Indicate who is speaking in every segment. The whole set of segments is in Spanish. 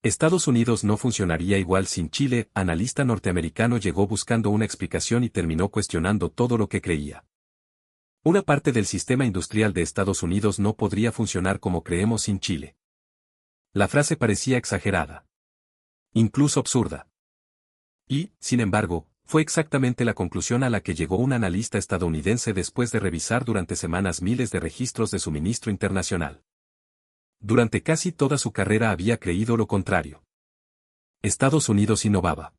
Speaker 1: Estados Unidos no funcionaría igual sin Chile. Analista norteamericano llegó buscando una explicación y terminó cuestionando todo lo que creía. Una parte del sistema industrial de Estados Unidos no podría funcionar como creemos sin Chile. La frase parecía exagerada. Incluso absurda. Y, sin embargo, fue exactamente la conclusión a la que llegó un analista estadounidense después de revisar durante semanas miles de registros de suministro internacional. Durante casi toda su carrera había creído lo contrario. Estados Unidos innovaba.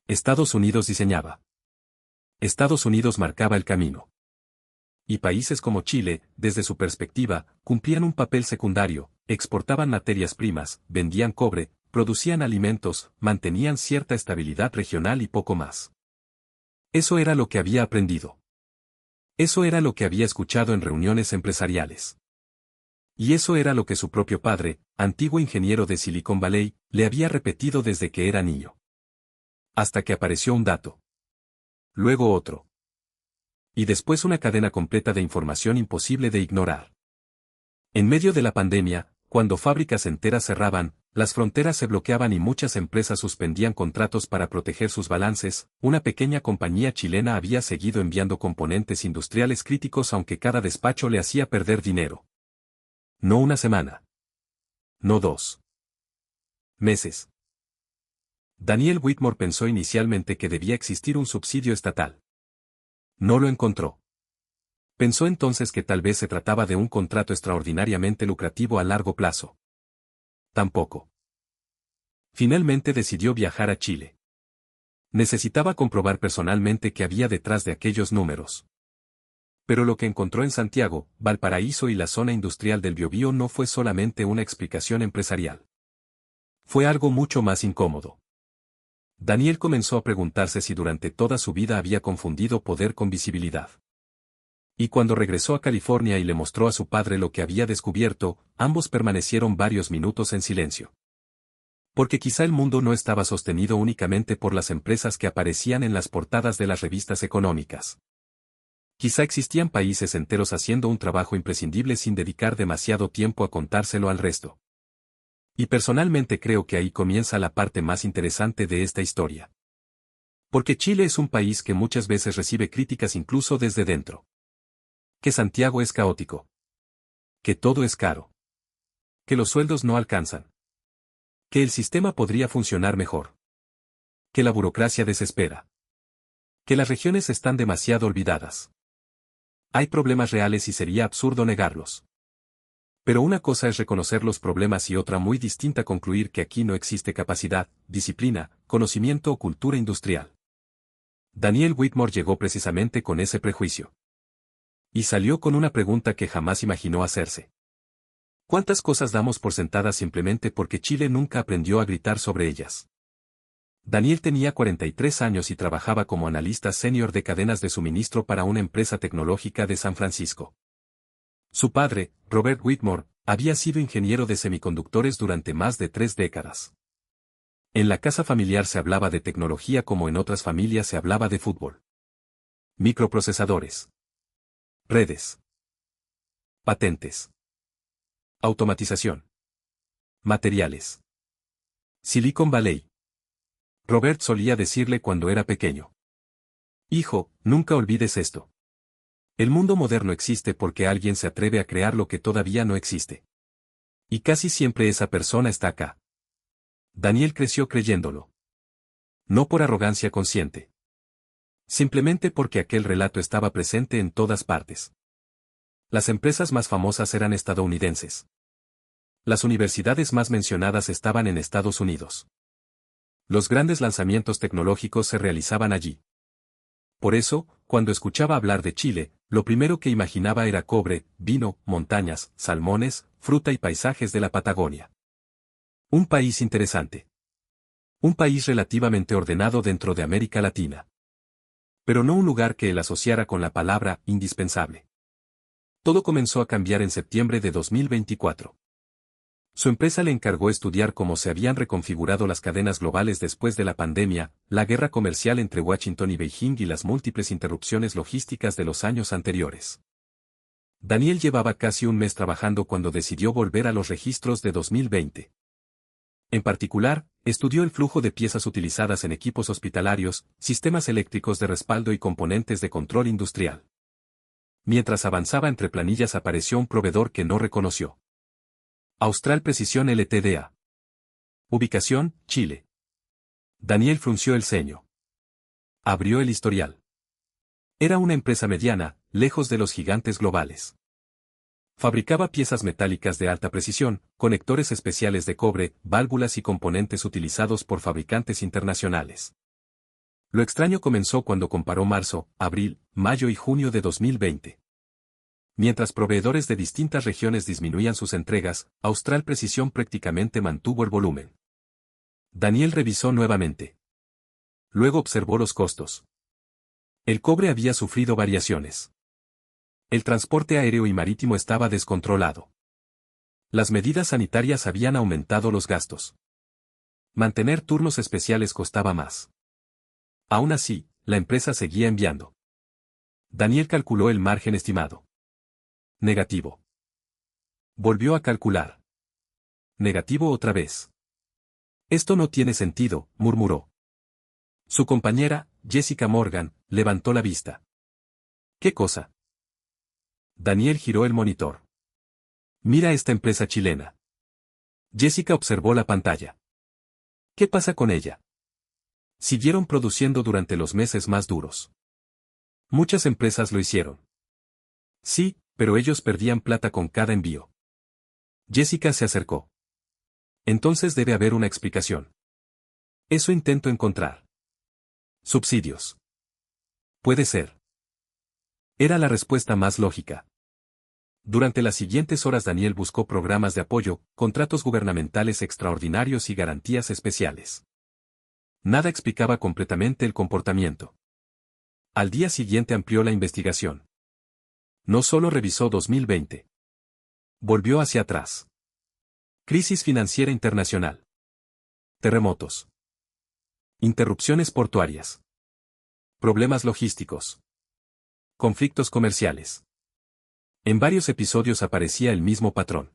Speaker 1: Estados Unidos diseñaba. Estados Unidos marcaba el camino. Y países como Chile, desde su perspectiva, cumplían un papel secundario, exportaban materias primas, vendían cobre, producían alimentos, mantenían cierta estabilidad regional y poco más. Eso era lo que había aprendido. Eso era lo que había escuchado en reuniones empresariales. Y eso era lo que su propio padre, antiguo ingeniero de Silicon Valley, le había repetido desde que era niño. Hasta que apareció un dato. Luego otro. Y después una cadena completa de información imposible de ignorar. En medio de la pandemia, cuando fábricas enteras cerraban, las fronteras se bloqueaban y muchas empresas suspendían contratos para proteger sus balances, una pequeña compañía chilena había seguido enviando componentes industriales críticos aunque cada despacho le hacía perder dinero. No una semana. No 2 meses. Daniel Whitmore pensó inicialmente que debía existir un subsidio estatal. No lo encontró. Pensó entonces que tal vez se trataba de un contrato extraordinariamente lucrativo a largo plazo. Tampoco. Finalmente decidió viajar a Chile. Necesitaba comprobar personalmente qué había detrás de aquellos números. Pero lo que encontró en Santiago, Valparaíso y la zona industrial del Biobío no fue solamente una explicación empresarial. Fue algo mucho más incómodo. Daniel comenzó a preguntarse si durante toda su vida había confundido poder con visibilidad. Y cuando regresó a California y le mostró a su padre lo que había descubierto, ambos permanecieron varios minutos en silencio. Porque quizá el mundo no estaba sostenido únicamente por las empresas que aparecían en las portadas de las revistas económicas. Quizá existían países enteros haciendo un trabajo imprescindible sin dedicar demasiado tiempo a contárselo al resto. Y personalmente creo que ahí comienza la parte más interesante de esta historia. Porque Chile es un país que muchas veces recibe críticas incluso desde dentro. Que Santiago es caótico. Que todo es caro. Que los sueldos no alcanzan. Que el sistema podría funcionar mejor. Que la burocracia desespera. Que las regiones están demasiado olvidadas. Hay problemas reales y sería absurdo negarlos. Pero una cosa es reconocer los problemas y otra muy distinta concluir que aquí no existe capacidad, disciplina, conocimiento o cultura industrial. Daniel Whitmore llegó precisamente con ese prejuicio. Y salió con una pregunta que jamás imaginó hacerse. ¿Cuántas cosas damos por sentadas simplemente porque Chile nunca aprendió a gritar sobre ellas? Daniel tenía 43 años y trabajaba como analista senior de cadenas de suministro para una empresa tecnológica de San Francisco. Su padre, Robert Whitmore, había sido ingeniero de semiconductores durante más de 3 décadas. En la casa familiar se hablaba de tecnología como en otras familias se hablaba de fútbol. Microprocesadores. Redes. Patentes. Automatización. Materiales. Silicon Valley. Robert solía decirle cuando era pequeño. Hijo, nunca olvides esto. El mundo moderno existe porque alguien se atreve a crear lo que todavía no existe. Y casi siempre esa persona está acá. Daniel creció creyéndolo. No por arrogancia consciente. Simplemente porque aquel relato estaba presente en todas partes. Las empresas más famosas eran estadounidenses. Las universidades más mencionadas estaban en Estados Unidos. Los grandes lanzamientos tecnológicos se realizaban allí. Por eso, cuando escuchaba hablar de Chile, lo primero que imaginaba era cobre, vino, montañas, salmones, fruta y paisajes de la Patagonia. Un país interesante. Un país relativamente ordenado dentro de América Latina. Pero no un lugar que él asociara con la palabra indispensable. Todo comenzó a cambiar en septiembre de 2024. Su empresa le encargó estudiar cómo se habían reconfigurado las cadenas globales después de la pandemia, la guerra comercial entre Washington y Beijing y las múltiples interrupciones logísticas de los años anteriores. Daniel llevaba casi un mes trabajando cuando decidió volver a los registros de 2020. En particular, estudió el flujo de piezas utilizadas en equipos hospitalarios, sistemas eléctricos de respaldo y componentes de control industrial. Mientras avanzaba entre planillas apareció un proveedor que no reconoció. Austral Precisión Ltda. Ubicación, Chile. Daniel frunció el ceño. Abrió el historial. Era una empresa mediana, lejos de los gigantes globales. Fabricaba piezas metálicas de alta precisión, conectores especiales de cobre, válvulas y componentes utilizados por fabricantes internacionales. Lo extraño comenzó cuando comparó marzo, abril, mayo y junio de 2020. Mientras proveedores de distintas regiones disminuían sus entregas, Austral Precisión prácticamente mantuvo el volumen. Daniel revisó nuevamente. Luego observó los costos. El cobre había sufrido variaciones. El transporte aéreo y marítimo estaba descontrolado. Las medidas sanitarias habían aumentado los gastos. Mantener turnos especiales costaba más. Aún así, la empresa seguía enviando. Daniel calculó el margen estimado. Negativo. Volvió a calcular. Negativo otra vez. Esto no tiene sentido, murmuró. Su compañera, Jessica Morgan, levantó la vista. ¿Qué cosa? Daniel giró el monitor. Mira esta empresa chilena. Jessica observó la pantalla. ¿Qué pasa con ella? Siguieron produciendo durante los meses más duros. Muchas empresas lo hicieron. Sí, pero ellos perdían plata con cada envío. Jessica se acercó. Entonces debe haber una explicación. Eso intento encontrar. Subsidios. Puede ser. Era la respuesta más lógica. Durante las siguientes horas Daniel buscó programas de apoyo, contratos gubernamentales extraordinarios y garantías especiales. Nada explicaba completamente el comportamiento. Al día siguiente amplió la investigación. No solo revisó 2020. Volvió hacia atrás. Crisis financiera internacional. Terremotos. Interrupciones portuarias. Problemas logísticos. Conflictos comerciales. En varios episodios aparecía el mismo patrón.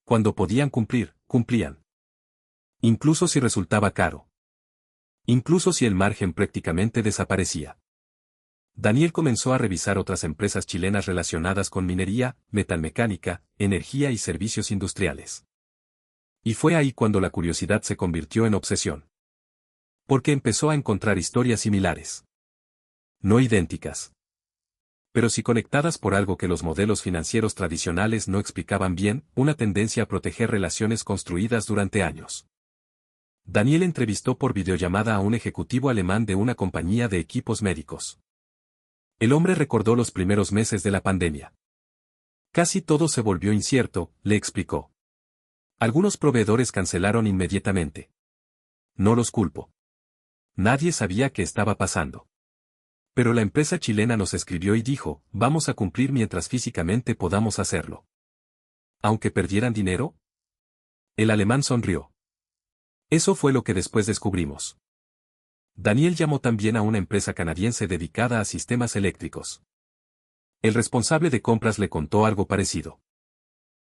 Speaker 1: Cuando podían cumplir, cumplían. Incluso si resultaba caro. Incluso si el margen prácticamente desaparecía. Daniel comenzó a revisar otras empresas chilenas relacionadas con minería, metalmecánica, energía y servicios industriales. Y fue ahí cuando la curiosidad se convirtió en obsesión. Porque empezó a encontrar historias similares. No idénticas. Pero sí conectadas por algo que los modelos financieros tradicionales no explicaban bien, una tendencia a proteger relaciones construidas durante años. Daniel entrevistó por videollamada a un ejecutivo alemán de una compañía de equipos médicos. El hombre recordó los primeros meses de la pandemia. Casi todo se volvió incierto, le explicó. Algunos proveedores cancelaron inmediatamente. No los culpo. Nadie sabía qué estaba pasando. Pero la empresa chilena nos escribió y dijo, vamos a cumplir mientras físicamente podamos hacerlo. ¿Aunque perdieran dinero? El alemán sonrió. Eso fue lo que después descubrimos. Daniel llamó también a una empresa canadiense dedicada a sistemas eléctricos. El responsable de compras le contó algo parecido.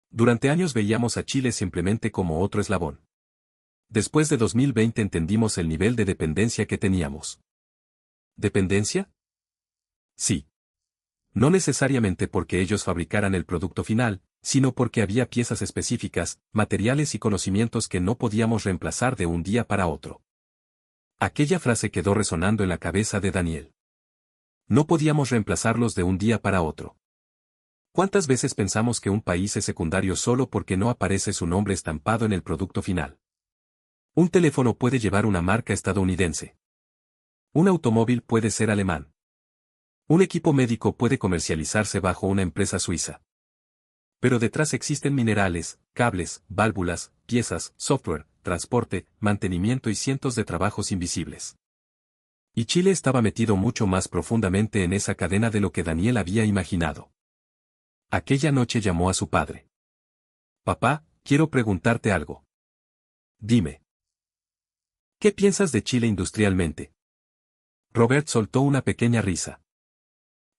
Speaker 1: Durante años veíamos a Chile simplemente como otro eslabón. Después de 2020 entendimos el nivel de dependencia que teníamos. ¿Dependencia? Sí. No necesariamente porque ellos fabricaran el producto final, sino porque había piezas específicas, materiales y conocimientos que no podíamos reemplazar de un día para otro. Aquella frase quedó resonando en la cabeza de Daniel. No podíamos reemplazarlos de un día para otro. ¿Cuántas veces pensamos que un país es secundario solo porque no aparece su nombre estampado en el producto final? Un teléfono puede llevar una marca estadounidense. Un automóvil puede ser alemán. Un equipo médico puede comercializarse bajo una empresa suiza. Pero detrás existen minerales, cables, válvulas, piezas, software, transporte, mantenimiento y cientos de trabajos invisibles. Y Chile estaba metido mucho más profundamente en esa cadena de lo que Daniel había imaginado. Aquella noche llamó a su padre. Papá, quiero preguntarte algo. Dime. ¿Qué piensas de Chile industrialmente? Robert soltó una pequeña risa.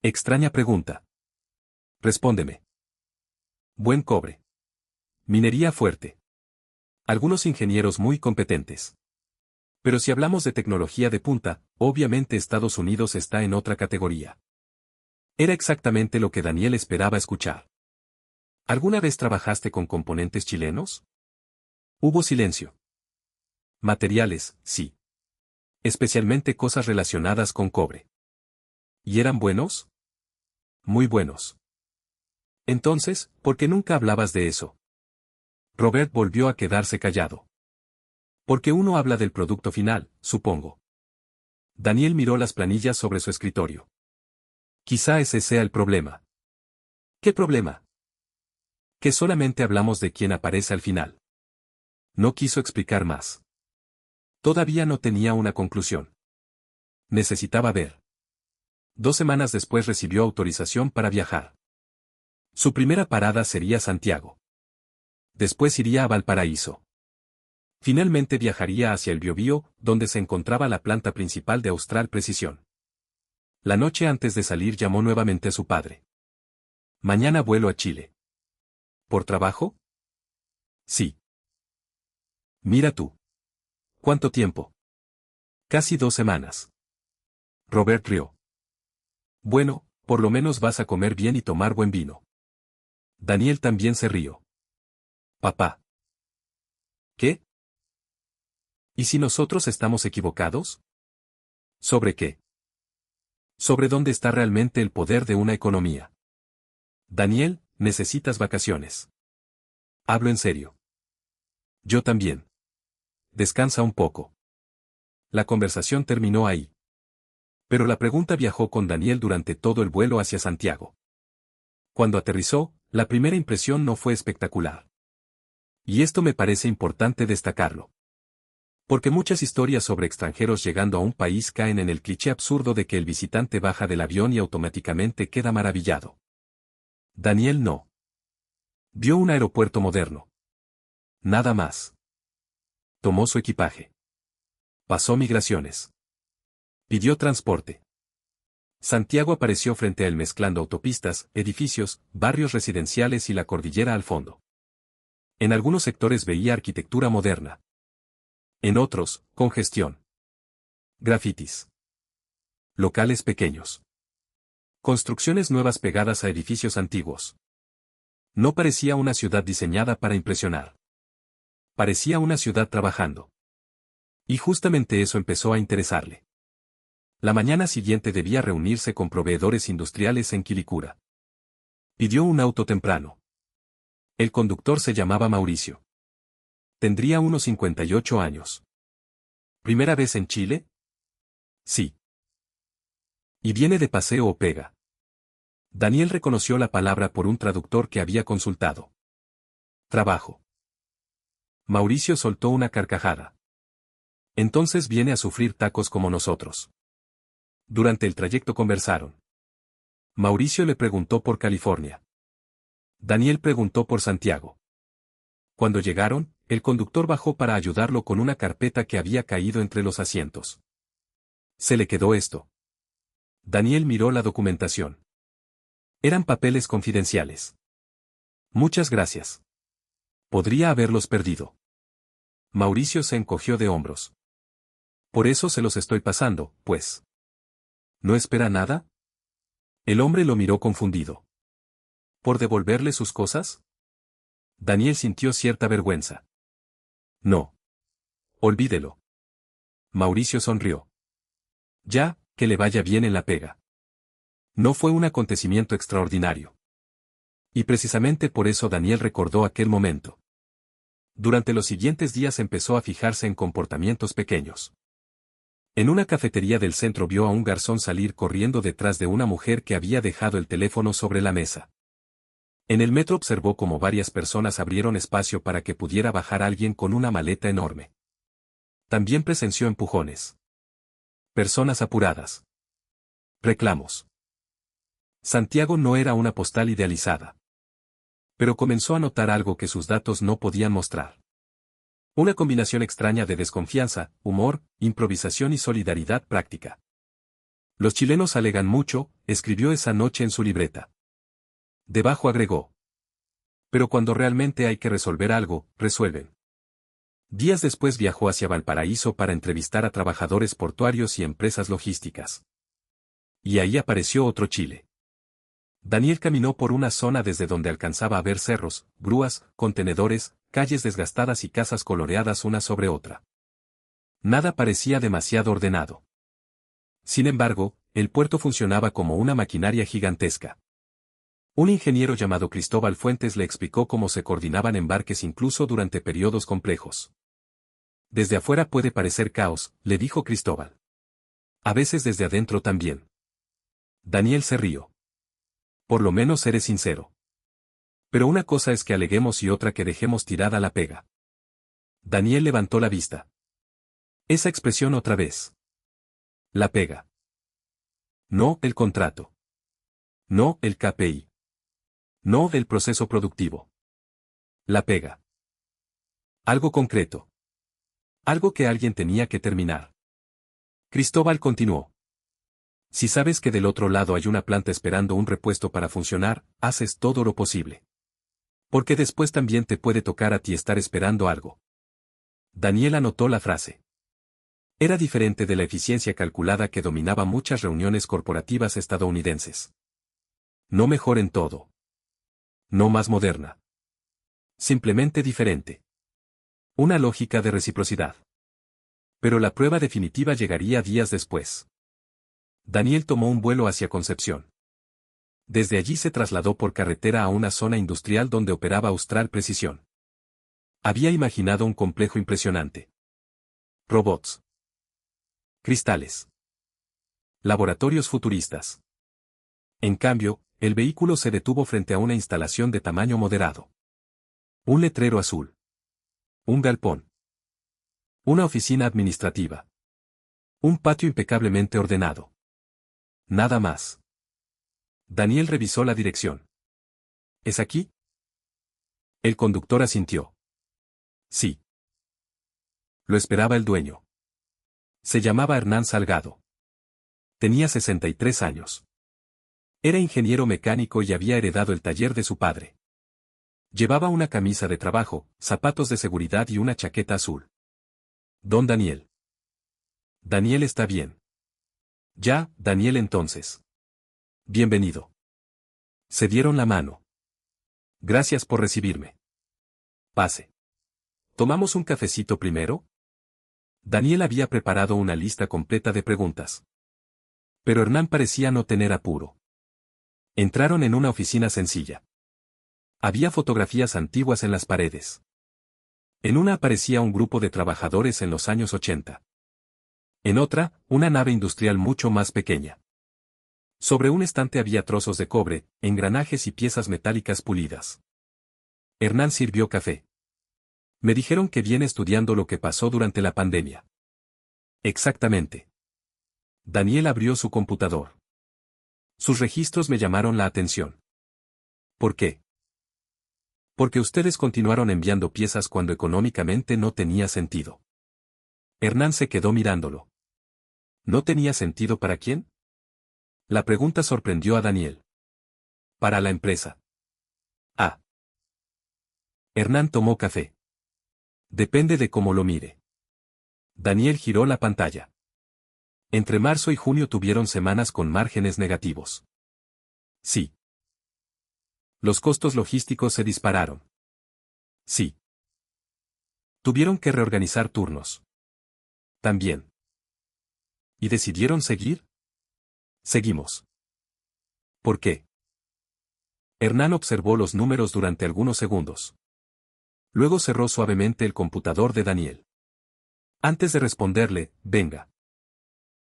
Speaker 1: Extraña pregunta. Respóndeme. Buen cobre. Minería fuerte. Algunos ingenieros muy competentes. Pero si hablamos de tecnología de punta, obviamente Estados Unidos está en otra categoría. Era exactamente lo que Daniel esperaba escuchar. ¿Alguna vez trabajaste con componentes chilenos? Hubo silencio. Materiales, sí. Especialmente cosas relacionadas con cobre. ¿Y eran buenos? Muy buenos. Entonces, ¿por qué nunca hablabas de eso? Robert volvió a quedarse callado. Porque uno habla del producto final, supongo. Daniel miró las planillas sobre su escritorio. Quizá ese sea el problema. ¿Qué problema? Que solamente hablamos de quién aparece al final. No quiso explicar más. Todavía no tenía una conclusión. Necesitaba ver. 2 semanas después recibió autorización para viajar. Su primera parada sería Santiago. Después iría a Valparaíso. Finalmente viajaría hacia el Biobío, donde se encontraba la planta principal de Austral Precisión. La noche antes de salir llamó nuevamente a su padre. Mañana vuelo a Chile. ¿Por trabajo? Sí. Mira tú. ¿Cuánto tiempo? Casi 2 semanas. Robert rió. Bueno, por lo menos vas a comer bien y tomar buen vino. Daniel también se rió. Papá. ¿Qué? ¿Y si nosotros estamos equivocados? ¿Sobre qué? Sobre dónde está realmente el poder de una economía. Daniel, necesitas vacaciones. Hablo en serio. Yo también. Descansa un poco. La conversación terminó ahí. Pero la pregunta viajó con Daniel durante todo el vuelo hacia Santiago. Cuando aterrizó, la primera impresión no fue espectacular. Y esto me parece importante destacarlo. Porque muchas historias sobre extranjeros llegando a un país caen en el cliché absurdo de que el visitante baja del avión y automáticamente queda maravillado. Daniel no. Vio un aeropuerto moderno. Nada más. Tomó su equipaje. Pasó migraciones. Pidió transporte. Santiago apareció frente a él mezclando autopistas, edificios, barrios residenciales y la cordillera al fondo. En algunos sectores veía arquitectura moderna. En otros, congestión. Grafitis. Locales pequeños. Construcciones nuevas pegadas a edificios antiguos. No parecía una ciudad diseñada para impresionar. Parecía una ciudad trabajando. Y justamente eso empezó a interesarle. La mañana siguiente debía reunirse con proveedores industriales en Quilicura. Pidió un auto temprano. El conductor se llamaba Mauricio. Tendría unos 58 años. ¿Primera vez en Chile? Sí. ¿Y viene de paseo o pega? Daniel reconoció la palabra por un traductor que había consultado. Trabajo. Mauricio soltó una carcajada. Entonces viene a sufrir tacos como nosotros. Durante el trayecto conversaron. Mauricio le preguntó por California. Daniel preguntó por Santiago. Cuando llegaron, el conductor bajó para ayudarlo con una carpeta que había caído entre los asientos. Se le quedó esto. Daniel miró la documentación. Eran papeles confidenciales. Muchas gracias. Podría haberlos perdido. Mauricio se encogió de hombros. Por eso se los estoy pasando, pues. ¿No espera nada? El hombre lo miró confundido. ¿Por devolverle sus cosas? Daniel sintió cierta vergüenza. No. Olvídelo. Mauricio sonrió. Ya, que le vaya bien en la pega. No fue un acontecimiento extraordinario. Y precisamente por eso Daniel recordó aquel momento. Durante los siguientes días empezó a fijarse en comportamientos pequeños. En una cafetería del centro vio a un garzón salir corriendo detrás de una mujer que había dejado el teléfono sobre la mesa. En el metro observó cómo varias personas abrieron espacio para que pudiera bajar alguien con una maleta enorme. También presenció empujones. Personas apuradas. Reclamos. Santiago no era una postal idealizada. Pero comenzó a notar algo que sus datos no podían mostrar. Una combinación extraña de desconfianza, humor, improvisación y solidaridad práctica. Los chilenos alegan mucho, escribió esa noche en su libreta. Debajo agregó. Pero cuando realmente hay que resolver algo, resuelven. Días después viajó hacia Valparaíso para entrevistar a trabajadores portuarios y empresas logísticas. Y ahí apareció otro Chile. Daniel caminó por una zona desde donde alcanzaba a ver cerros, grúas, contenedores, calles desgastadas y casas coloreadas una sobre otra. Nada parecía demasiado ordenado. Sin embargo, el puerto funcionaba como una maquinaria gigantesca. Un ingeniero llamado Cristóbal Fuentes le explicó cómo se coordinaban embarques incluso durante periodos complejos. Desde afuera puede parecer caos, le dijo Cristóbal. A veces desde adentro también. Daniel se rió. Por lo menos eres sincero. Pero una cosa es que aleguemos y otra que dejemos tirada la pega. Daniel levantó la vista. Esa expresión otra vez. La pega. No el contrato. No el KPI. No el proceso productivo. La pega. Algo concreto. Algo que alguien tenía que terminar. Cristóbal continuó. Si sabes que del otro lado hay una planta esperando un repuesto para funcionar, haces todo lo posible. Porque después también te puede tocar a ti estar esperando algo. Daniel anotó la frase. Era diferente de la eficiencia calculada que dominaba muchas reuniones corporativas estadounidenses. No mejor en todo. No más moderna. Simplemente diferente. Una lógica de reciprocidad. Pero la prueba definitiva llegaría días después. Daniel tomó un vuelo hacia Concepción. Desde allí se trasladó por carretera a una zona industrial donde operaba Austral Precisión. Había imaginado un complejo impresionante. Robots. Cristales. Laboratorios futuristas. En cambio, el vehículo se detuvo frente a una instalación de tamaño moderado. Un letrero azul. Un galpón. Una oficina administrativa. Un patio impecablemente ordenado. Nada más. Daniel revisó la dirección. ¿Es aquí? El conductor asintió. Sí. Lo esperaba el dueño. Se llamaba Hernán Salgado. Tenía 63 años. Era ingeniero mecánico y había heredado el taller de su padre. Llevaba una camisa de trabajo, zapatos de seguridad y una chaqueta azul. Don Daniel. Daniel está bien. Ya, Daniel entonces. Bienvenido. Se dieron la mano. Gracias por recibirme. Pase. ¿Tomamos un cafecito primero? Daniel había preparado una lista completa de preguntas. Pero Hernán parecía no tener apuro. Entraron en una oficina sencilla. Había fotografías antiguas en las paredes. En una aparecía un grupo de trabajadores en los años 80. En otra, una nave industrial mucho más pequeña. Sobre un estante había trozos de cobre, engranajes y piezas metálicas pulidas. Hernán sirvió café. Me dijeron que viene estudiando lo que pasó durante la pandemia. Exactamente. Daniel abrió su computador. Sus registros me llamaron la atención. ¿Por qué? Porque ustedes continuaron enviando piezas cuando económicamente no tenía sentido. Hernán se quedó mirándolo. ¿No tenía sentido para quién? La pregunta sorprendió a Daniel. Para la empresa. Ah. Hernán tomó café. Depende de cómo lo mire. Daniel giró la pantalla. Entre marzo y junio tuvieron semanas con márgenes negativos. Sí. Los costos logísticos se dispararon. Sí. Tuvieron que reorganizar turnos. También. ¿Y decidieron seguir? Seguimos. ¿Por qué? Hernán observó los números durante algunos segundos. Luego cerró suavemente el computador de Daniel. Antes de responderle, venga.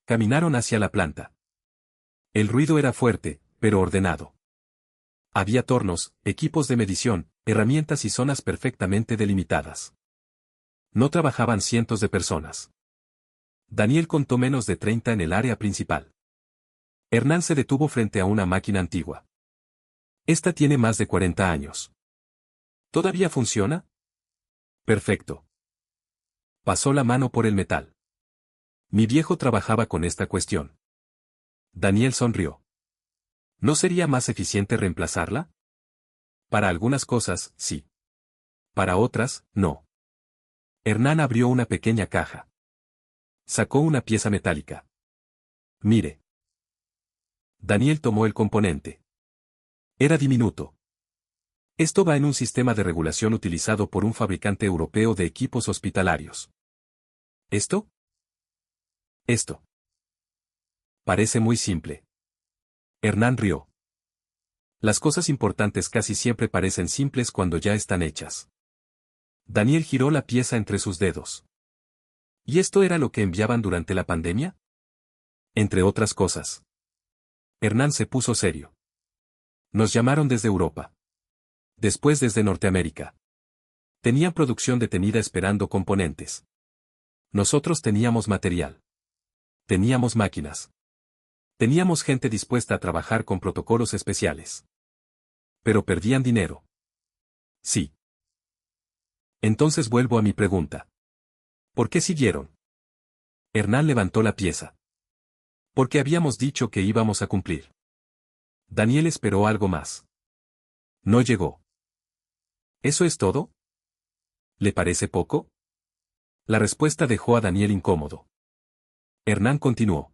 Speaker 1: Caminaron hacia la planta. El ruido era fuerte, pero ordenado. Había tornos, equipos de medición, herramientas y zonas perfectamente delimitadas. No trabajaban cientos de personas. Daniel contó menos de 30 en el área principal. Hernán se detuvo frente a una máquina antigua. Esta tiene más de 40 años. ¿Todavía funciona? Perfecto. Pasó la mano por el metal. Mi viejo trabajaba con esta cuestión. Daniel sonrió. ¿No sería más eficiente reemplazarla? Para algunas cosas, sí. Para otras, no. Hernán abrió una pequeña caja. Sacó una pieza metálica. Mire. Daniel tomó el componente. Era diminuto. Esto va en un sistema de regulación utilizado por un fabricante europeo de equipos hospitalarios. ¿Esto? Esto. Parece muy simple. Hernán rió. Las cosas importantes casi siempre parecen simples cuando ya están hechas. Daniel giró la pieza entre sus dedos. ¿Y esto era lo que enviaban durante la pandemia? Entre otras cosas. Hernán se puso serio. Nos llamaron desde Europa. Después desde Norteamérica. Tenían producción detenida esperando componentes. Nosotros teníamos material. Teníamos máquinas. Teníamos gente dispuesta a trabajar con protocolos especiales. Pero perdían dinero. Sí. Entonces vuelvo a mi pregunta. ¿Por qué siguieron? Hernán levantó la pieza. Porque habíamos dicho que íbamos a cumplir. Daniel esperó algo más. No llegó. ¿Eso es todo? ¿Le parece poco? La respuesta dejó a Daniel incómodo. Hernán continuó.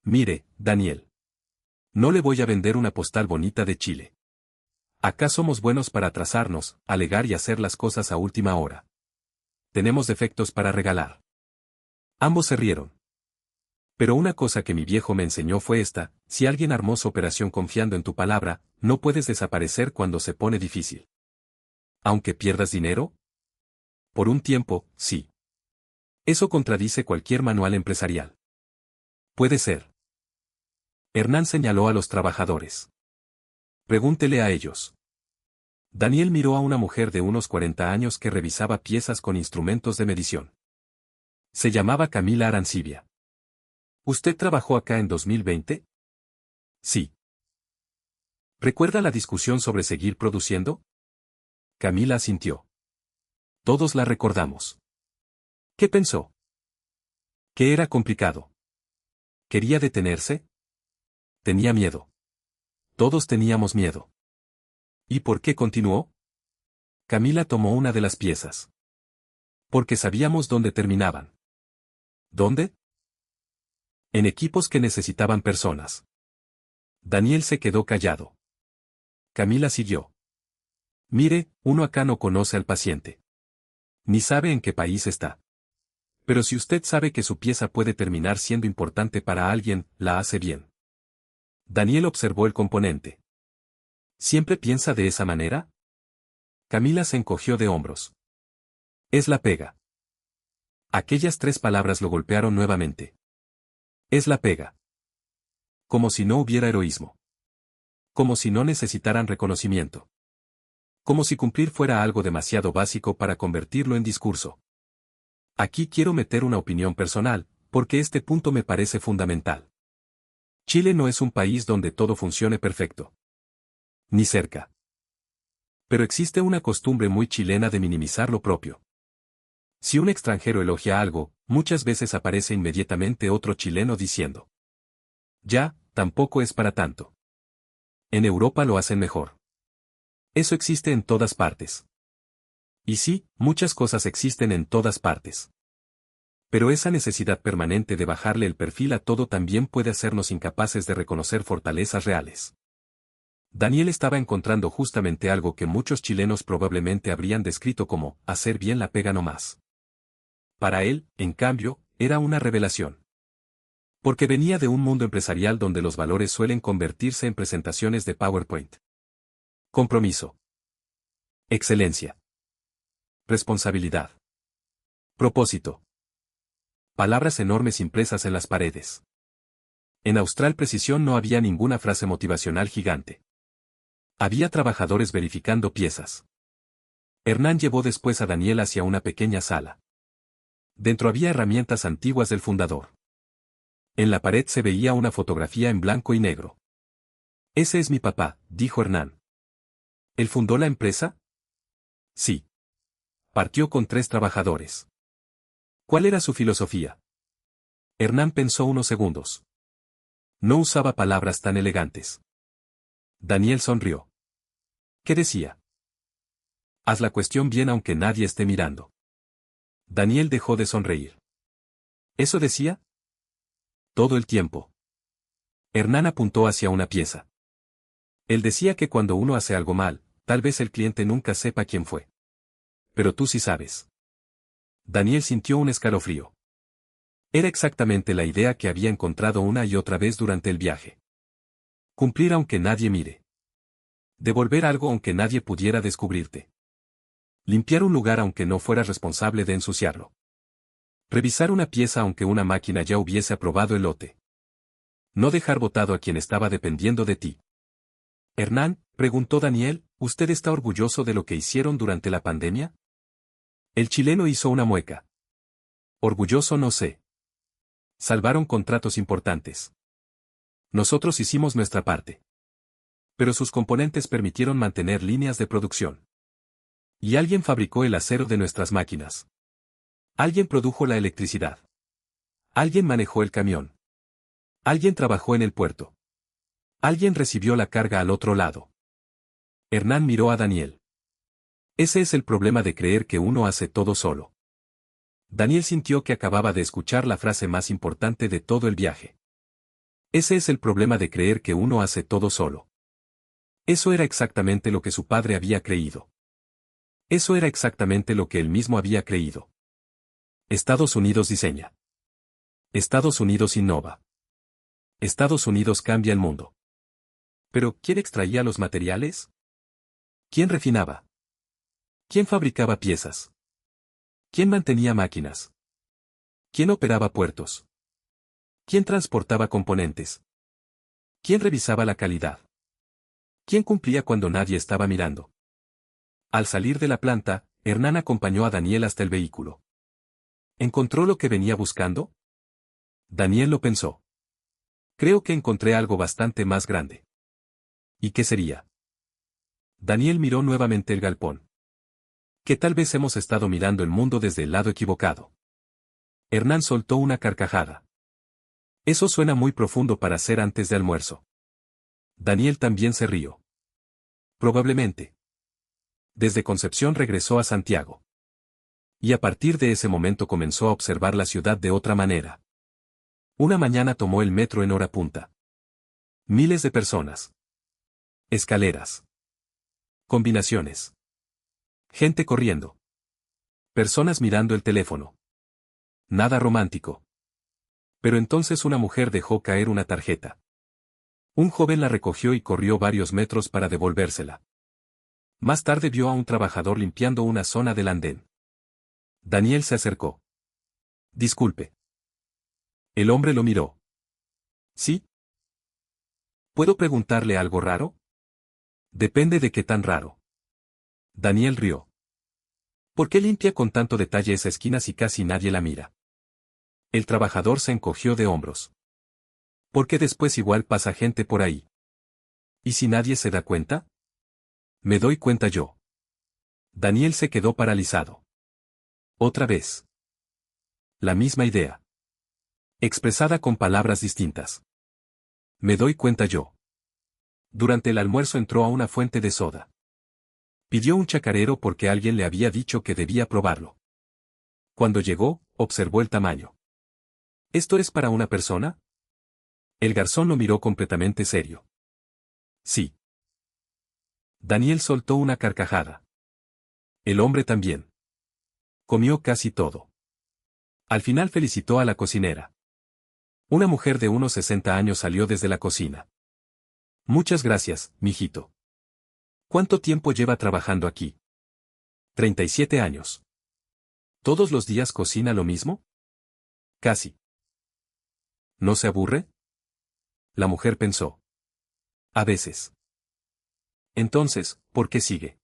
Speaker 1: Mire, Daniel. No le voy a vender una postal bonita de Chile. Acá somos buenos para atrasarnos, alegar y hacer las cosas a última hora. Tenemos defectos para regalar. Ambos se rieron. Pero una cosa que mi viejo me enseñó fue esta: si alguien armó su operación confiando en tu palabra, no puedes desaparecer cuando se pone difícil. ¿Aunque pierdas dinero? Por un tiempo, sí. Eso contradice cualquier manual empresarial. Puede ser. Hernán señaló a los trabajadores. Pregúntele a ellos. Daniel miró a una mujer de unos 40 años que revisaba piezas con instrumentos de medición. Se llamaba Camila Arancibia. ¿Usted trabajó acá en 2020? Sí. ¿Recuerda la discusión sobre seguir produciendo? Camila asintió. Todos la recordamos. ¿Qué pensó? Que era complicado. ¿Quería detenerse? Tenía miedo. Todos teníamos miedo. ¿Y por qué continuó? Camila tomó una de las piezas. Porque sabíamos dónde terminaban. ¿Dónde? En equipos que necesitaban personas. Daniel se quedó callado. Camila siguió. Mire, uno acá no conoce al paciente. Ni sabe en qué país está. Pero si usted sabe que su pieza puede terminar siendo importante para alguien, la hace bien. Daniel observó el componente. ¿Siempre piensa de esa manera? Camila se encogió de hombros. Es la pega. Aquellas 3 palabras lo golpearon nuevamente. Es la pega. Como si no hubiera heroísmo. Como si no necesitaran reconocimiento. Como si cumplir fuera algo demasiado básico para convertirlo en discurso. Aquí quiero meter una opinión personal, porque este punto me parece fundamental. Chile no es un país donde todo funcione perfecto. Ni cerca. Pero existe una costumbre muy chilena de minimizar lo propio. Si un extranjero elogia algo, muchas veces aparece inmediatamente otro chileno diciendo: ya, tampoco es para tanto. En Europa lo hacen mejor. Eso existe en todas partes. Y sí, muchas cosas existen en todas partes. Pero esa necesidad permanente de bajarle el perfil a todo también puede hacernos incapaces de reconocer fortalezas reales. Daniel estaba encontrando justamente algo que muchos chilenos probablemente habrían descrito como hacer bien la pega nomás. Para él, en cambio, era una revelación. Porque venía de un mundo empresarial donde los valores suelen convertirse en presentaciones de PowerPoint. Compromiso. Excelencia. Responsabilidad. Propósito. Palabras enormes impresas en las paredes. En Austral Precisión no había ninguna frase motivacional gigante. Había trabajadores verificando piezas. Hernán llevó después a Daniel hacia una pequeña sala. Dentro había herramientas antiguas del fundador. En la pared se veía una fotografía en blanco y negro. Ese es mi papá, dijo Hernán. ¿Él fundó la empresa? Sí. Partió con 3 trabajadores. ¿Cuál era su filosofía? Hernán pensó unos segundos. No usaba palabras tan elegantes. Daniel sonrió. ¿Qué decía? Haz la cuestión bien aunque nadie esté mirando. Daniel dejó de sonreír. ¿Eso decía? Todo el tiempo. Hernán apuntó hacia una pieza. Él decía que cuando uno hace algo mal, tal vez el cliente nunca sepa quién fue. Pero tú sí sabes. Daniel sintió un escalofrío. Era exactamente la idea que había encontrado una y otra vez durante el viaje. Cumplir aunque nadie mire. Devolver algo aunque nadie pudiera descubrirte. Limpiar un lugar aunque no fueras responsable de ensuciarlo. Revisar una pieza aunque una máquina ya hubiese aprobado el lote. No dejar botado a quien estaba dependiendo de ti. Hernán, preguntó Daniel, ¿usted está orgulloso de lo que hicieron durante la pandemia? El chileno hizo una mueca. Orgulloso no sé. Salvaron contratos importantes. Nosotros hicimos nuestra parte. Pero sus componentes permitieron mantener líneas de producción. Y alguien fabricó el acero de nuestras máquinas. Alguien produjo la electricidad. Alguien manejó el camión. Alguien trabajó en el puerto. Alguien recibió la carga al otro lado. Hernán miró a Daniel. Ese es el problema de creer que uno hace todo solo. Daniel sintió que acababa de escuchar la frase más importante de todo el viaje. Ese es el problema de creer que uno hace todo solo. Eso era exactamente lo que su padre había creído. Eso era exactamente lo que él mismo había creído. Estados Unidos diseña. Estados Unidos innova. Estados Unidos cambia el mundo. Pero, ¿quién extraía los materiales? ¿Quién refinaba? ¿Quién fabricaba piezas? ¿Quién mantenía máquinas? ¿Quién operaba puertos? ¿Quién transportaba componentes? ¿Quién revisaba la calidad? ¿Quién cumplía cuando nadie estaba mirando? Al salir de la planta, Hernán acompañó a Daniel hasta el vehículo. ¿Encontró lo que venía buscando? Daniel lo pensó. Creo que encontré algo bastante más grande. ¿Y qué sería? Daniel miró nuevamente el galpón. Que tal vez hemos estado mirando el mundo desde el lado equivocado. Hernán soltó una carcajada. Eso suena muy profundo para ser antes de almuerzo. Daniel también se rió. Probablemente. Desde Concepción regresó a Santiago. Y a partir de ese momento comenzó a observar la ciudad de otra manera. Una mañana tomó el metro en hora punta. Miles de personas. Escaleras. Combinaciones. Gente corriendo. Personas mirando el teléfono. Nada romántico. Pero entonces una mujer dejó caer una tarjeta. Un joven la recogió y corrió varios metros para devolvérsela. Más tarde vio a un trabajador limpiando una zona del andén. Daniel se acercó. Disculpe. El hombre lo miró. ¿Sí? ¿Puedo preguntarle algo raro? Depende de qué tan raro. Daniel rió. ¿Por qué limpia con tanto detalle esa esquina si casi nadie la mira? El trabajador se encogió de hombros. Porque después igual pasa gente por ahí. ¿Y si nadie se da cuenta? Me doy cuenta yo. Daniel se quedó paralizado. Otra vez. La misma idea. Expresada con palabras distintas. Me doy cuenta yo. Durante el almuerzo entró a una fuente de soda. Pidió un chacarero porque alguien le había dicho que debía probarlo. Cuando llegó, observó el tamaño. ¿Esto es para una persona? El garzón lo miró completamente serio. Sí. Daniel soltó una carcajada. El hombre también. Comió casi todo. Al final felicitó a la cocinera. Una mujer de unos 60 años salió desde la cocina. Muchas gracias, mijito. ¿Cuánto tiempo lleva trabajando aquí? 37 años. ¿Todos los días cocina lo mismo? Casi. ¿No se aburre? La mujer pensó. A veces. Entonces, ¿por qué sigue?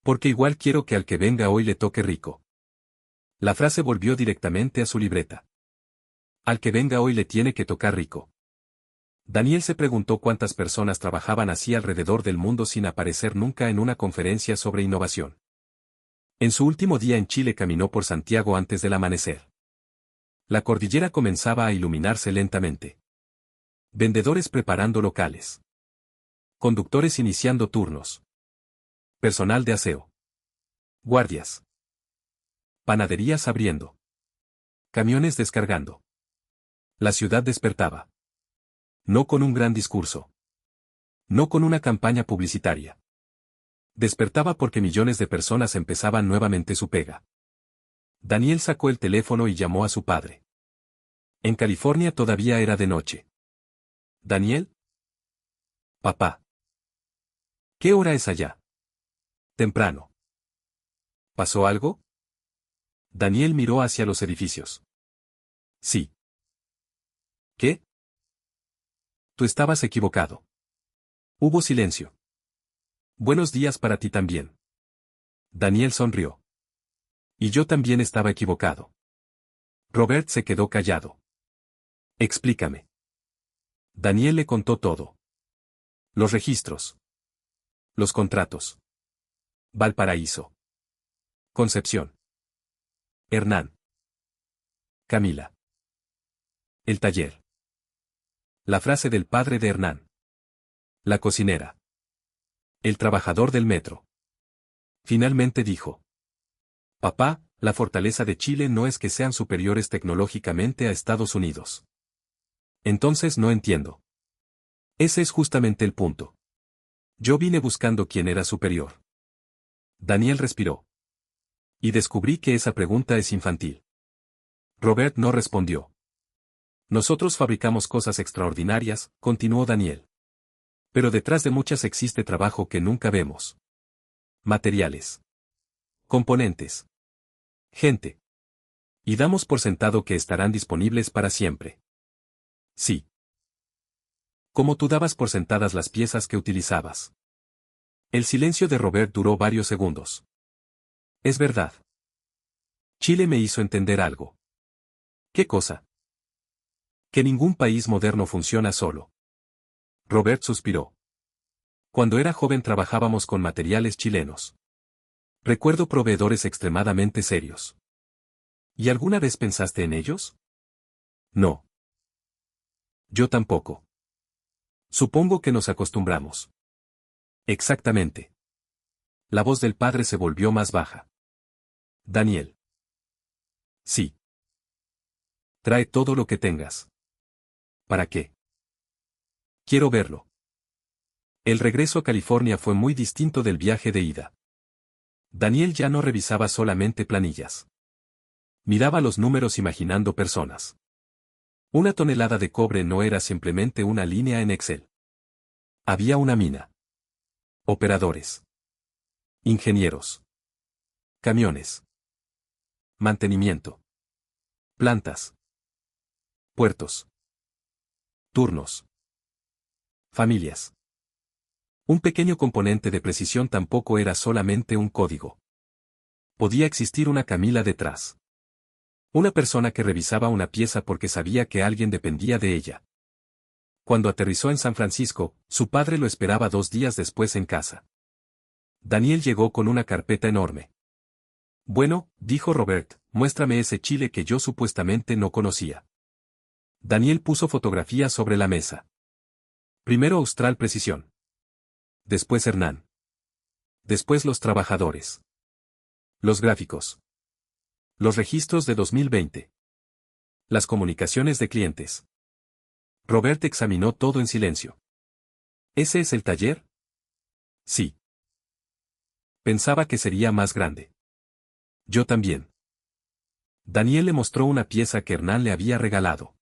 Speaker 1: Porque igual quiero que al que venga hoy le toque rico. La frase volvió directamente a su libreta. Al que venga hoy le tiene que tocar rico. Daniel se preguntó cuántas personas trabajaban así alrededor del mundo sin aparecer nunca en una conferencia sobre innovación. En su último día en Chile caminó por Santiago antes del amanecer. La cordillera comenzaba a iluminarse lentamente. Vendedores preparando locales. Conductores iniciando turnos. Personal de aseo. Guardias. Panaderías abriendo. Camiones descargando. La ciudad despertaba. No con un gran discurso. No con una campaña publicitaria. Despertaba porque millones de personas empezaban nuevamente su pega. Daniel sacó el teléfono y llamó a su padre. En California todavía era de noche. ¿Daniel? Papá. ¿Qué hora es allá? Temprano. ¿Pasó algo? Daniel miró hacia los edificios. Sí. ¿Qué? Tú estabas equivocado. Hubo silencio. Buenos días para ti también. Daniel sonrió. Y yo también estaba equivocado. Robert se quedó callado. Explícame. Daniel le contó todo. Los registros. Los contratos. Valparaíso. Concepción. Hernán. Camila. El taller. La frase del padre de Hernán. La cocinera. El trabajador del metro. Finalmente dijo. Papá, la fortaleza de Chile no es que sean superiores tecnológicamente a Estados Unidos. Entonces no entiendo. Ese es justamente el punto. Yo vine buscando quién era superior. Daniel respiró. Y descubrí que esa pregunta es infantil. Robert no respondió. Nosotros fabricamos cosas extraordinarias, continuó Daniel. Pero detrás de muchas existe trabajo que nunca vemos. Materiales. Componentes. Gente. Y damos por sentado que estarán disponibles para siempre. Sí. Como tú dabas por sentadas las piezas que utilizabas. El silencio de Robert duró varios segundos. Es verdad. Chile me hizo entender algo. ¿Qué cosa? Que ningún país moderno funciona solo. Robert suspiró. Cuando era joven trabajábamos con materiales chilenos. Recuerdo proveedores extremadamente serios. ¿Y alguna vez pensaste en ellos? No. Yo tampoco. Supongo que nos acostumbramos. Exactamente. La voz del padre se volvió más baja. Daniel. Sí. Trae todo lo que tengas. ¿Para qué? Quiero verlo. El regreso a California fue muy distinto del viaje de ida. Daniel ya no revisaba solamente planillas. Miraba los números imaginando personas. Una tonelada de cobre no era simplemente una línea en Excel. Había una mina. Operadores. Ingenieros. Camiones. Mantenimiento. Plantas. Puertos. Turnos. Familias. Un pequeño componente de precisión tampoco era solamente un código. Podía existir una Camila detrás. Una persona que revisaba una pieza porque sabía que alguien dependía de ella. Cuando aterrizó en San Francisco, su padre lo esperaba 2 días después en casa. Daniel llegó con una carpeta enorme. Bueno, dijo Robert, muéstrame ese Chile que yo supuestamente no conocía. Daniel puso fotografías sobre la mesa. Primero Austral Precisión. Después Hernán. Después los trabajadores. Los gráficos. Los registros de 2020. Las comunicaciones de clientes. Robert examinó todo en silencio. ¿Ese es el taller? Sí. Pensaba que sería más grande. Yo también. Daniel le mostró una pieza que Hernán le había regalado.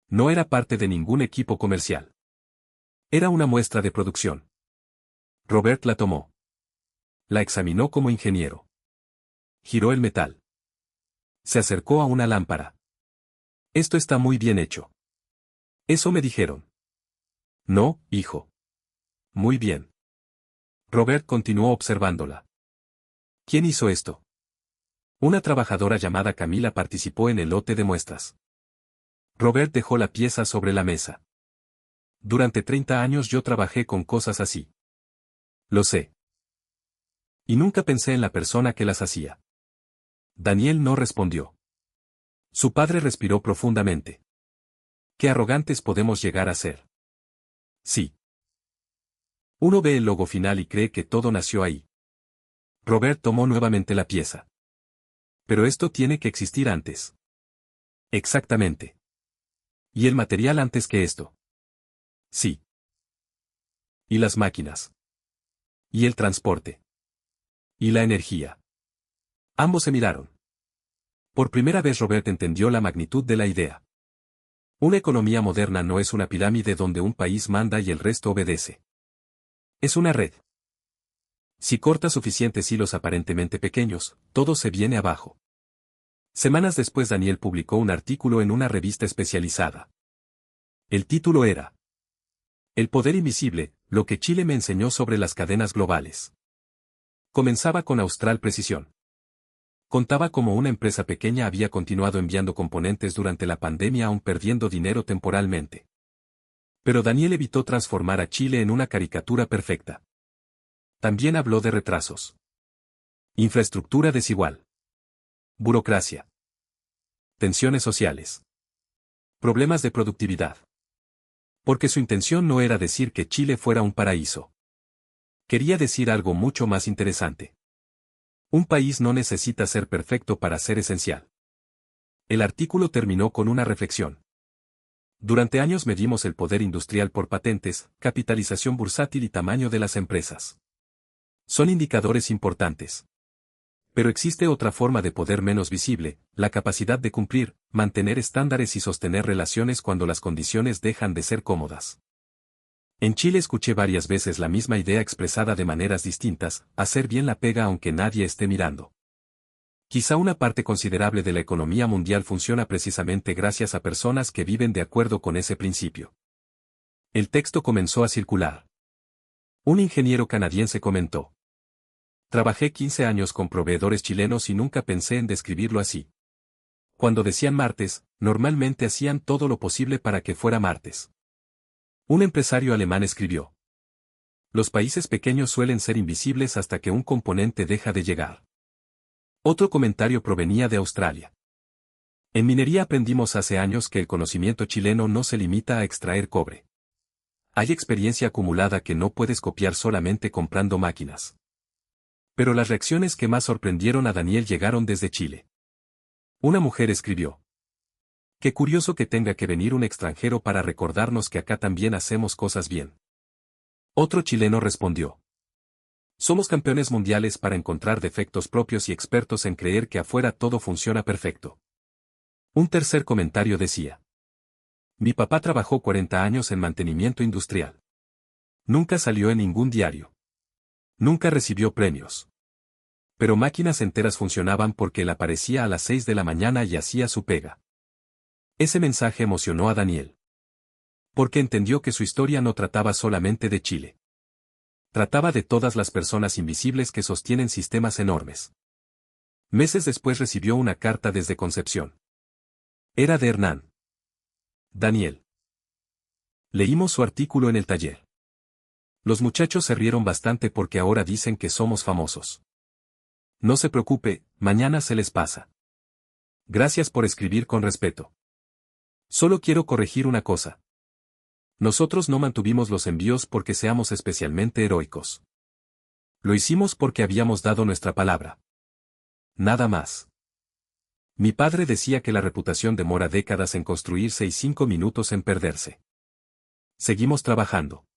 Speaker 1: No era parte de ningún equipo comercial. Era una muestra de producción. Robert la tomó. La examinó como ingeniero. Giró el metal. Se acercó a una lámpara. Esto está muy bien hecho. Eso me dijeron. No, hijo. Muy bien. Robert continuó observándola. ¿Quién hizo esto? Una trabajadora llamada Camila participó en el lote de muestras. Robert dejó la pieza sobre la mesa. Durante 30 años yo trabajé con cosas así. Lo sé. Y nunca pensé en la persona que las hacía. Daniel no respondió. Su padre respiró profundamente. Qué arrogantes podemos llegar a ser. Sí. Uno ve el logo final y cree que todo nació ahí. Robert tomó nuevamente la pieza. Pero esto tiene que existir antes. Exactamente. ¿Y el material antes que esto? Sí. ¿Y las máquinas? ¿Y el transporte? ¿Y la energía? Ambos se miraron. Por primera vez Robert entendió la magnitud de la idea. Una economía moderna no es una pirámide donde un país manda y el resto obedece. Es una red. Si corta suficientes hilos aparentemente pequeños, todo se viene abajo. Semanas después Daniel publicó un artículo en una revista especializada. El título era El poder invisible, lo que Chile me enseñó sobre las cadenas globales. Comenzaba con Austral Precisión. Contaba cómo una empresa pequeña había continuado enviando componentes durante la pandemia aún perdiendo dinero temporalmente. Pero Daniel evitó transformar a Chile en una caricatura perfecta. También habló de retrasos. Infraestructura desigual. Burocracia. Tensiones sociales. Problemas de productividad. Porque su intención no era decir que Chile fuera un paraíso. Quería decir algo mucho más interesante. Un país no necesita ser perfecto para ser esencial. El artículo terminó con una reflexión. Durante años medimos el poder industrial por patentes, capitalización bursátil y tamaño de las empresas. Son indicadores importantes. Pero existe otra forma de poder menos visible, la capacidad de cumplir, mantener estándares y sostener relaciones cuando las condiciones dejan de ser cómodas. En Chile escuché varias veces la misma idea expresada de maneras distintas, hacer bien la pega aunque nadie esté mirando. Quizá una parte considerable de la economía mundial funciona precisamente gracias a personas que viven de acuerdo con ese principio. El texto comenzó a circular. Un ingeniero canadiense comentó. Trabajé 15 años con proveedores chilenos y nunca pensé en describirlo así. Cuando decían martes, normalmente hacían todo lo posible para que fuera martes. Un empresario alemán escribió. Los países pequeños suelen ser invisibles hasta que un componente deja de llegar. Otro comentario provenía de Australia. En minería aprendimos hace años que el conocimiento chileno no se limita a extraer cobre. Hay experiencia acumulada que no puedes copiar solamente comprando máquinas. Pero las reacciones que más sorprendieron a Daniel llegaron desde Chile. Una mujer escribió. Qué curioso que tenga que venir un extranjero para recordarnos que acá también hacemos cosas bien. Otro chileno respondió. Somos campeones mundiales para encontrar defectos propios y expertos en creer que afuera todo funciona perfecto. Un tercer comentario decía. Mi papá trabajó 40 años en mantenimiento industrial. Nunca salió en ningún diario. Nunca recibió premios. Pero máquinas enteras funcionaban porque él aparecía a las 6 de la mañana y hacía su pega. Ese mensaje emocionó a Daniel. Porque entendió que su historia no trataba solamente de Chile. Trataba de todas las personas invisibles que sostienen sistemas enormes. Meses después recibió una carta desde Concepción. Era de Hernán. Daniel. Leímos su artículo en el taller. Los muchachos se rieron bastante porque ahora dicen que somos famosos. No se preocupe, mañana se les pasa. Gracias por escribir con respeto. Solo quiero corregir una cosa. Nosotros no mantuvimos los envíos porque seamos especialmente heroicos. Lo hicimos porque habíamos dado nuestra palabra. Nada más. Mi padre decía que la reputación demora décadas en construirse y 5 minutos en perderse. Seguimos trabajando.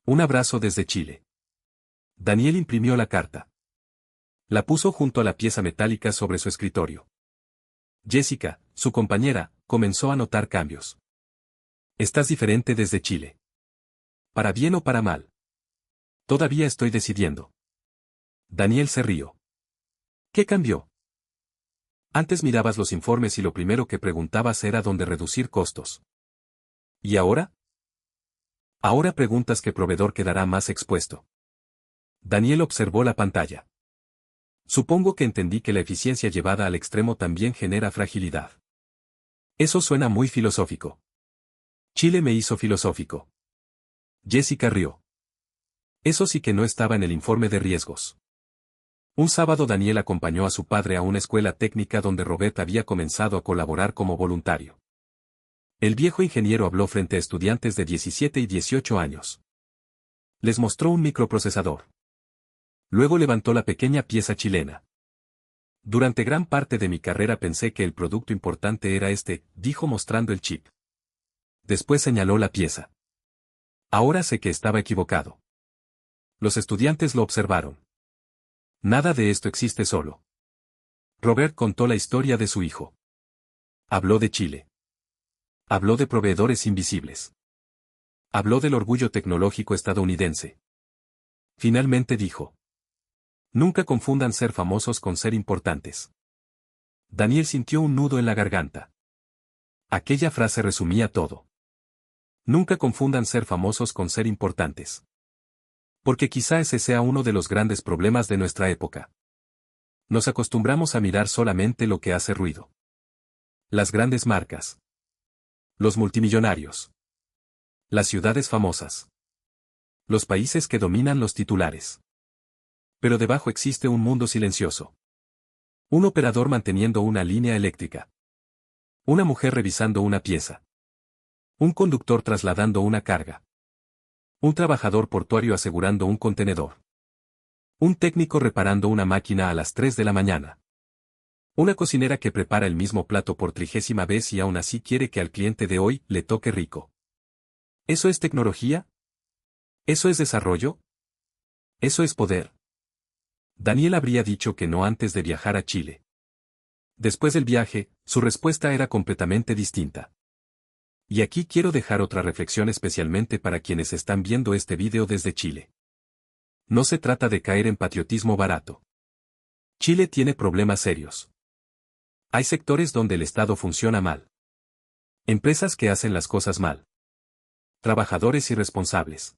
Speaker 1: Un abrazo desde Chile. Daniel imprimió la carta. La puso junto a la pieza metálica sobre su escritorio. Jessica, su compañera, comenzó a notar cambios. Estás diferente desde Chile. ¿Para bien o para mal? Todavía estoy decidiendo. Daniel se rió. ¿Qué cambió? Antes mirabas los informes y lo primero que preguntabas era dónde reducir costos. ¿Y ahora? Ahora preguntas qué proveedor quedará más expuesto. Daniel observó la pantalla. Supongo que entendí que la eficiencia llevada al extremo también genera fragilidad. Eso suena muy filosófico. Chile me hizo filosófico. Jessica rió. Eso sí que no estaba en el informe de riesgos. Un sábado Daniel acompañó a su padre a una escuela técnica donde Robert había comenzado a colaborar como voluntario. El viejo ingeniero habló frente a estudiantes de 17 y 18 años. Les mostró un microprocesador. Luego levantó la pequeña pieza chilena. Durante gran parte de mi carrera pensé que el producto importante era este, dijo mostrando el chip. Después señaló la pieza. Ahora sé que estaba equivocado. Los estudiantes lo observaron. Nada de esto existe solo. Robert contó la historia de su hijo. Habló de Chile. Habló de proveedores invisibles. Habló del orgullo tecnológico estadounidense. Finalmente dijo: nunca confundan ser famosos con ser importantes. Daniel sintió un nudo en la garganta. Aquella frase resumía todo. Nunca confundan ser famosos con ser importantes. Porque quizá ese sea uno de los grandes problemas de nuestra época. Nos acostumbramos a mirar solamente lo que hace ruido. Las grandes marcas. Los multimillonarios. Las ciudades famosas. Los países que dominan los titulares. Pero debajo existe un mundo silencioso. Un operador manteniendo una línea eléctrica. Una mujer revisando una pieza. Un conductor trasladando una carga. Un trabajador portuario asegurando un contenedor. Un técnico reparando una máquina a las 3 de la mañana. Una cocinera que prepara el mismo plato por 30ª vez y aún así quiere que al cliente de hoy le toque rico. ¿Eso es tecnología? ¿Eso es desarrollo? ¿Eso es poder? Daniel habría dicho que no antes de viajar a Chile. Después del viaje, su respuesta era completamente distinta. Y aquí quiero dejar otra reflexión especialmente para quienes están viendo este video desde Chile. No se trata de caer en patriotismo barato. Chile tiene problemas serios. Hay sectores donde el Estado funciona mal. Empresas que hacen las cosas mal. Trabajadores irresponsables.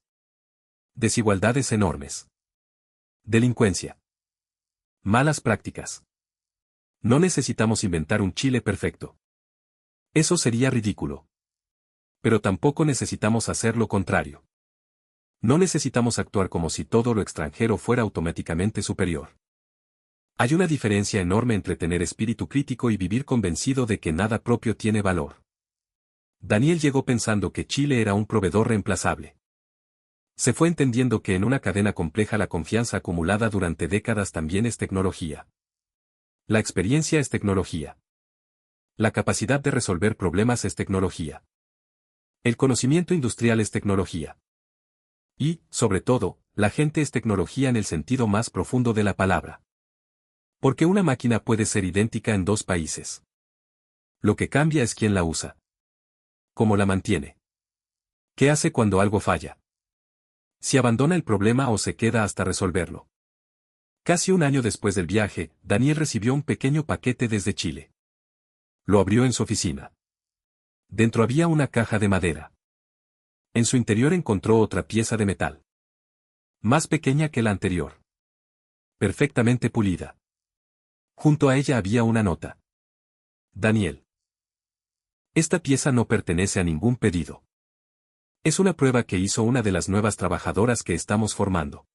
Speaker 1: Desigualdades enormes. Delincuencia. Malas prácticas. No necesitamos inventar un Chile perfecto. Eso sería ridículo. Pero tampoco necesitamos hacer lo contrario. No necesitamos actuar como si todo lo extranjero fuera automáticamente superior. Hay una diferencia enorme entre tener espíritu crítico y vivir convencido de que nada propio tiene valor. Daniel llegó pensando que Chile era un proveedor reemplazable. Se fue entendiendo que en una cadena compleja la confianza acumulada durante décadas también es tecnología. La experiencia es tecnología. La capacidad de resolver problemas es tecnología. El conocimiento industrial es tecnología. Y, sobre todo, la gente es tecnología en el sentido más profundo de la palabra. Porque una máquina puede ser idéntica en dos países. Lo que cambia es quién la usa. Cómo la mantiene. ¿Qué hace cuando algo falla? Si abandona el problema o se queda hasta resolverlo. Casi un año después del viaje, Daniel recibió un pequeño paquete desde Chile. Lo abrió en su oficina. Dentro había una caja de madera. En su interior encontró otra pieza de metal. Más pequeña que la anterior. Perfectamente pulida. Junto a ella había una nota. Daniel. Esta pieza no pertenece a ningún pedido. Es una prueba que hizo una de las nuevas trabajadoras que estamos formando.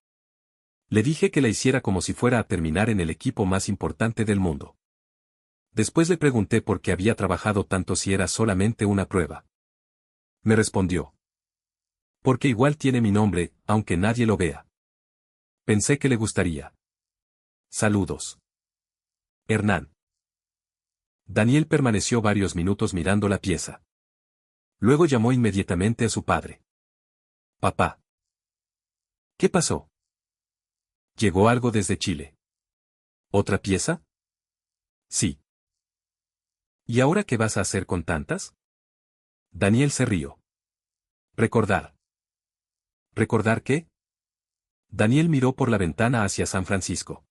Speaker 1: Le dije que la hiciera como si fuera a terminar en el equipo más importante del mundo. Después le pregunté por qué había trabajado tanto si era solamente una prueba. Me respondió. Porque igual tiene mi nombre, aunque nadie lo vea. Pensé que le gustaría. Saludos. Hernán. Daniel permaneció varios minutos mirando la pieza. Luego llamó inmediatamente a su padre. Papá. ¿Qué pasó? ¿Llegó algo desde Chile? ¿Otra pieza? Sí. ¿Y ahora qué vas a hacer con tantas? Daniel se rió. Recordar. ¿Recordar qué? Daniel miró por la ventana hacia San Francisco.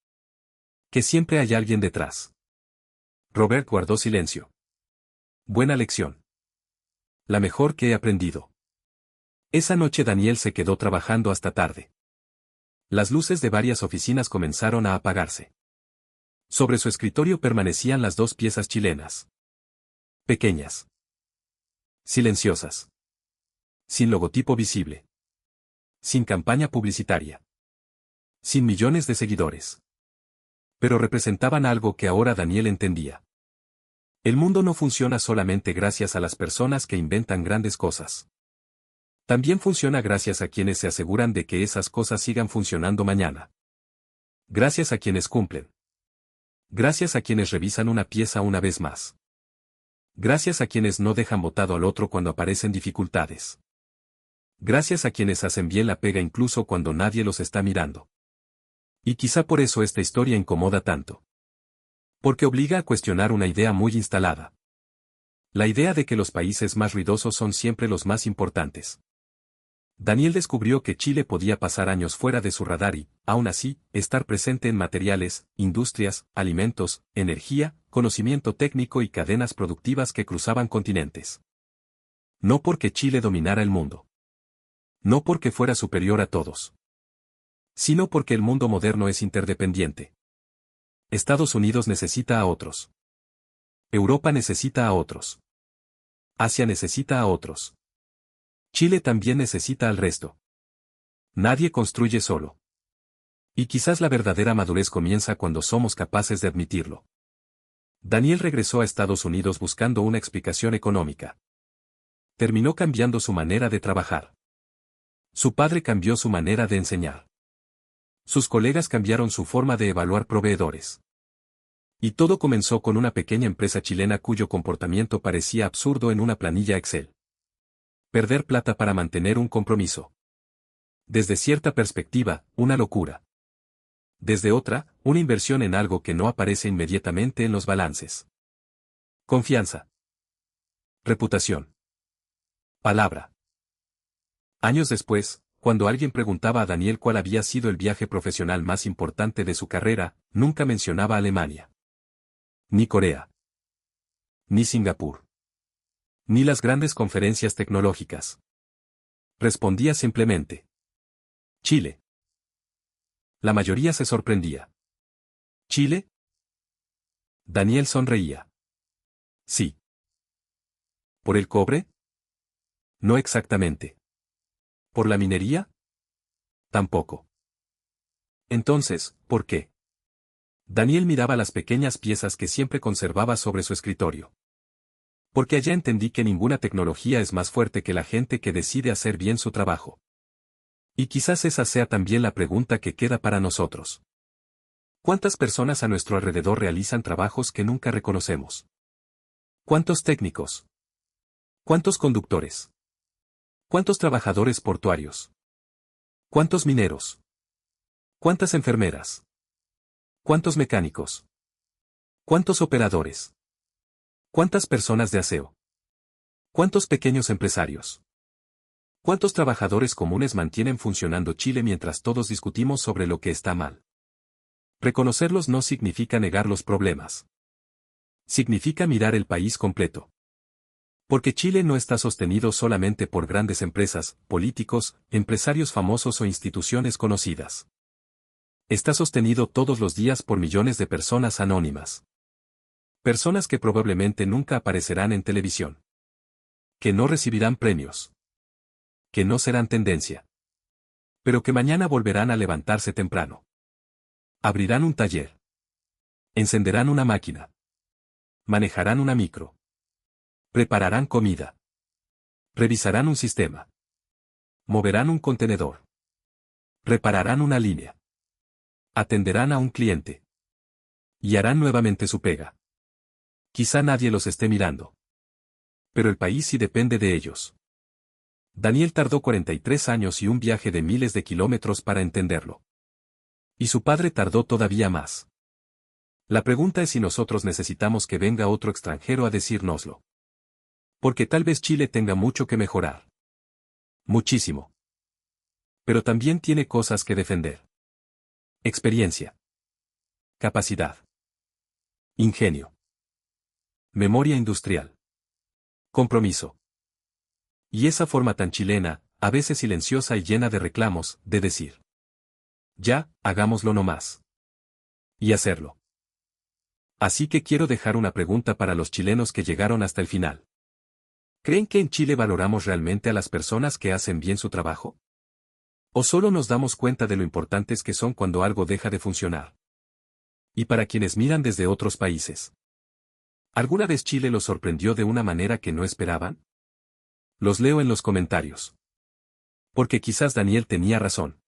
Speaker 1: Que siempre hay alguien detrás. Robert guardó silencio. Buena lección. La mejor que he aprendido. Esa noche Daniel se quedó trabajando hasta tarde. Las luces de varias oficinas comenzaron a apagarse. Sobre su escritorio permanecían las dos piezas chilenas. Pequeñas. Silenciosas. Sin logotipo visible. Sin campaña publicitaria. Sin millones de seguidores. Pero representaban algo que ahora Daniel entendía. El mundo no funciona solamente gracias a las personas que inventan grandes cosas. También funciona gracias a quienes se aseguran de que esas cosas sigan funcionando mañana. Gracias a quienes cumplen. Gracias a quienes revisan una pieza una vez más. Gracias a quienes no dejan botado al otro cuando aparecen dificultades. Gracias a quienes hacen bien la pega incluso cuando nadie los está mirando. Y quizá por eso esta historia incomoda tanto. Porque obliga a cuestionar una idea muy instalada. La idea de que los países más ruidosos son siempre los más importantes. Daniel descubrió que Chile podía pasar años fuera de su radar y, aún así, estar presente en materiales, industrias, alimentos, energía, conocimiento técnico y cadenas productivas que cruzaban continentes. No porque Chile dominara el mundo. No porque fuera superior a todos. Sino porque el mundo moderno es interdependiente. Estados Unidos necesita a otros. Europa necesita a otros. Asia necesita a otros. Chile también necesita al resto. Nadie construye solo. Y quizás la verdadera madurez comienza cuando somos capaces de admitirlo. Daniel regresó a Estados Unidos buscando una explicación económica. Terminó cambiando su manera de trabajar. Su padre cambió su manera de enseñar. Sus colegas cambiaron su forma de evaluar proveedores. Y todo comenzó con una pequeña empresa chilena cuyo comportamiento parecía absurdo en una planilla Excel. Perder plata para mantener un compromiso. Desde cierta perspectiva, una locura. Desde otra, una inversión en algo que no aparece inmediatamente en los balances. Confianza. Reputación. Palabra. Años después, cuando alguien preguntaba a Daniel cuál había sido el viaje profesional más importante de su carrera, nunca mencionaba Alemania. Ni Corea. Ni Singapur. Ni las grandes conferencias tecnológicas. Respondía simplemente. Chile. La mayoría se sorprendía. ¿Chile? Daniel sonreía. Sí. ¿Por el cobre? No exactamente. ¿Por la minería? Tampoco. Entonces, ¿por qué? Daniel miraba las pequeñas piezas que siempre conservaba sobre su escritorio. Porque allá entendí que ninguna tecnología es más fuerte que la gente que decide hacer bien su trabajo. Y quizás esa sea también la pregunta que queda para nosotros. ¿Cuántas personas a nuestro alrededor realizan trabajos que nunca reconocemos? ¿Cuántos técnicos? ¿Cuántos conductores? ¿Cuántos trabajadores portuarios? ¿Cuántos mineros? ¿Cuántas enfermeras? ¿Cuántos mecánicos? ¿Cuántos operadores? ¿Cuántas personas de aseo? ¿Cuántos pequeños empresarios? ¿Cuántos trabajadores comunes mantienen funcionando Chile mientras todos discutimos sobre lo que está mal? Reconocerlos no significa negar los problemas. Significa mirar el país completo. Porque Chile no está sostenido solamente por grandes empresas, políticos, empresarios famosos o instituciones conocidas. Está sostenido todos los días por millones de personas anónimas. Personas que probablemente nunca aparecerán en televisión. Que no recibirán premios. Que no serán tendencia. Pero que mañana volverán a levantarse temprano. Abrirán un taller. Encenderán una máquina. Manejarán una micro. Prepararán comida. Revisarán un sistema. Moverán un contenedor. Repararán una línea. Atenderán a un cliente. Y harán nuevamente su pega. Quizá nadie los esté mirando. Pero el país sí depende de ellos. Daniel tardó 43 años y un viaje de miles de kilómetros para entenderlo. Y su padre tardó todavía más. La pregunta es si nosotros necesitamos que venga otro extranjero a decírnoslo. Porque tal vez Chile tenga mucho que mejorar. Muchísimo. Pero también tiene cosas que defender. Experiencia. Capacidad. Ingenio. Memoria industrial. Compromiso. Y esa forma tan chilena, a veces silenciosa y llena de reclamos, de decir. Ya, hagámoslo nomás. Y hacerlo. Así que quiero dejar una pregunta para los chilenos que llegaron hasta el final. ¿Creen que en Chile valoramos realmente a las personas que hacen bien su trabajo? ¿O solo nos damos cuenta de lo importantes que son cuando algo deja de funcionar? Y para quienes miran desde otros países. ¿Alguna vez Chile los sorprendió de una manera que no esperaban? Los leo en los comentarios. Porque quizás Daniel tenía razón.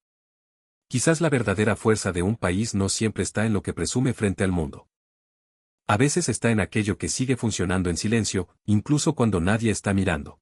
Speaker 1: Quizás la verdadera fuerza de un país no siempre está en lo que presume frente al mundo. A veces está en aquello que sigue funcionando en silencio, incluso cuando nadie está mirando.